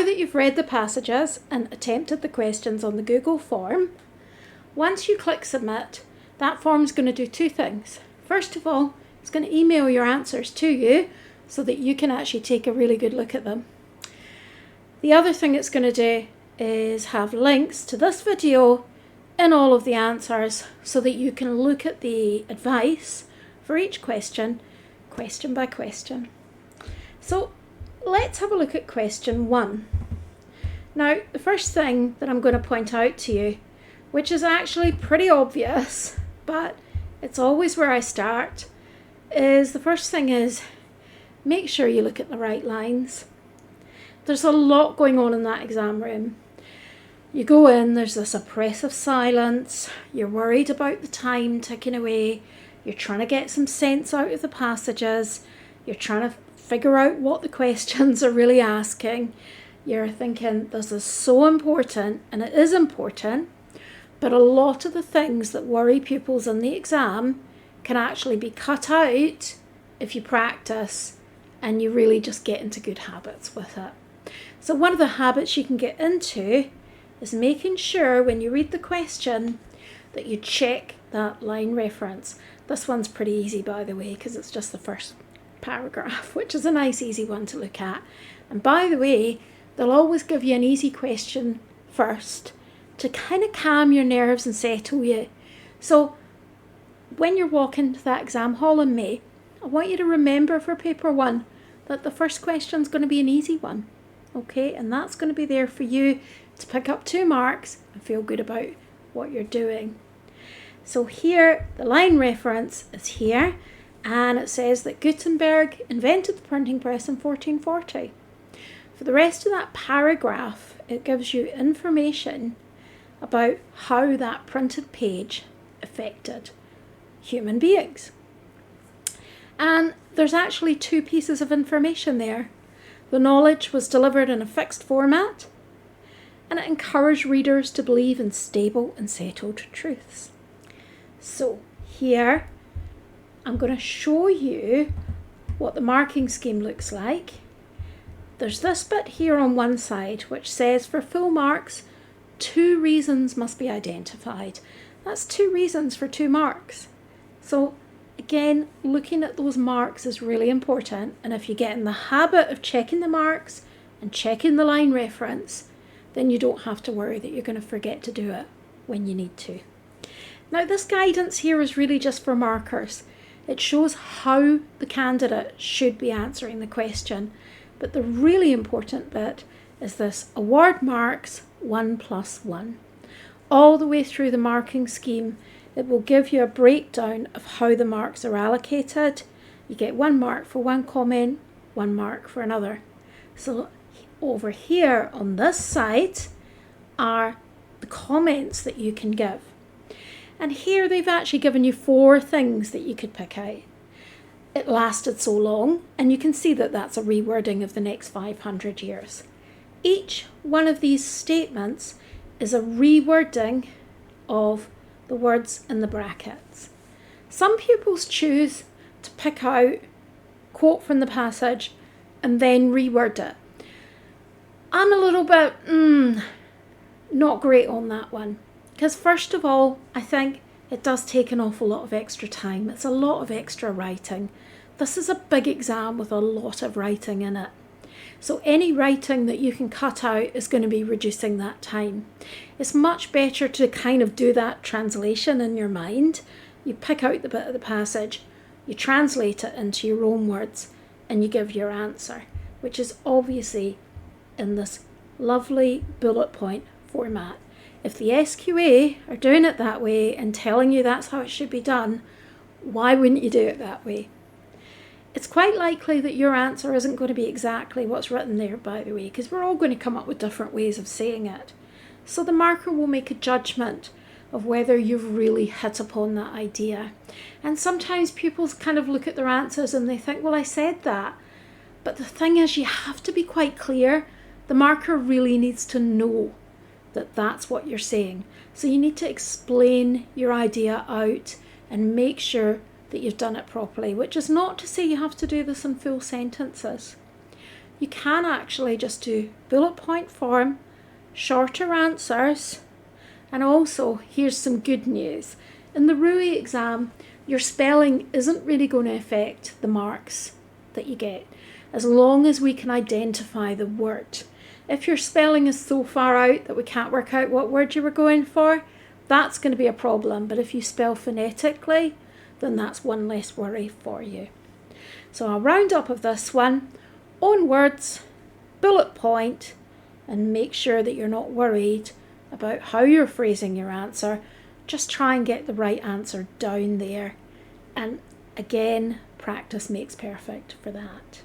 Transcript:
that you've read the passages and attempted the questions on the Google form, once you click submit, that form's going to do two things. First of all, it's going to email your answers to you so that you can actually take a really good look at them. The other thing it's going to do is have links to this video in all of the answers so that you can look at the advice for each question, question by question. So let's have a look at question 1. Now, the first thing that I'm going to point out to you, which is actually pretty obvious, but it's always where I start, is the first thing is make sure you look at the right lines. There's a lot going on in that exam room. You go in, there's this oppressive silence, you're worried about the time ticking away, you're trying to get some sense out of the passages, you're trying to figure out what the questions are really asking. You're thinking, this is so important, and it is important, but a lot of the things that worry pupils in the exam can actually be cut out if you practice and you really just get into good habits with it. So one of the habits you can get into is making sure when you read the question that you check that line reference. This one's pretty easy, by the way, because it's just the first paragraph, which is a nice easy one to look at. And by the way, they'll always give you an easy question first to kind of calm your nerves and settle you. So when you're walking to that exam hall in May, I want you to remember for paper 1 that the first question is going to be an easy one. Okay, and that's going to be there for you to pick up 2 marks and feel good about what you're doing. So here, the line reference is here, and it says that Gutenberg invented the printing press in 1440. For the rest of that paragraph, it gives you information about how that printed page affected human beings. And there's actually 2 pieces of information there. The knowledge was delivered in a fixed format, and it encouraged readers to believe in stable and settled truths. So here, I'm going to show you what the marking scheme looks like. There's this bit here on one side which says for full marks, 2 reasons must be identified. That's 2 reasons for 2 marks. So again, looking at those marks is really important, and if you get in the habit of checking the marks and checking the line reference, then you don't have to worry that you're going to forget to do it when you need to. Now, this guidance here is really just for markers. It shows how the candidate should be answering the question, but the really important bit is this award marks 1+1. All the way through the marking scheme, it will give you a breakdown of how the marks are allocated. You get 1 mark for one comment, 1 mark for another. So over here on this side are the comments that you can give. And here they've actually given you 4 things that you could pick out. It lasted so long, and you can see that that's a rewording of the next 500 years. Each one of these statements is a rewording of the words in the brackets. Some pupils choose to pick out, quote from the passage, and then reword it. I'm a little bit not great on that one, because first of all, I think it does take an awful lot of extra time. It's a lot of extra writing. This is a big exam with a lot of writing in it. So any writing that you can cut out is going to be reducing that time. It's much better to kind of do that translation in your mind. You pick out the bit of the passage, you translate it into your own words, and you give your answer, which is obviously in this lovely bullet point format. If the SQA are doing it that way and telling you that's how it should be done, why wouldn't you do it that way? It's quite likely that your answer isn't going to be exactly what's written there, by the way, because we're all going to come up with different ways of saying it. So the marker will make a judgment of whether you've really hit upon that idea. And sometimes pupils kind of look at their answers and they think, well, I said that. But the thing is, you have to be quite clear. The marker really needs to know that that's what you're saying. So you need to explain your idea out and make sure that you've done it properly, which is not to say you have to do this in full sentences. you can actually just do bullet point form, shorter answers, and also here's some good news. In the RUAE exam, your spelling isn't really going to affect the marks that you get, as long as we can identify the word. If your spelling is so far out that we can't work out what word you were going for, that's going to be a problem. But if you spell phonetically, then that's one less worry for you. So I'll round up of this one. Own words, bullet point, and make sure that you're not worried about how you're phrasing your answer. Just try and get the right answer down there. And again, practice makes perfect for that.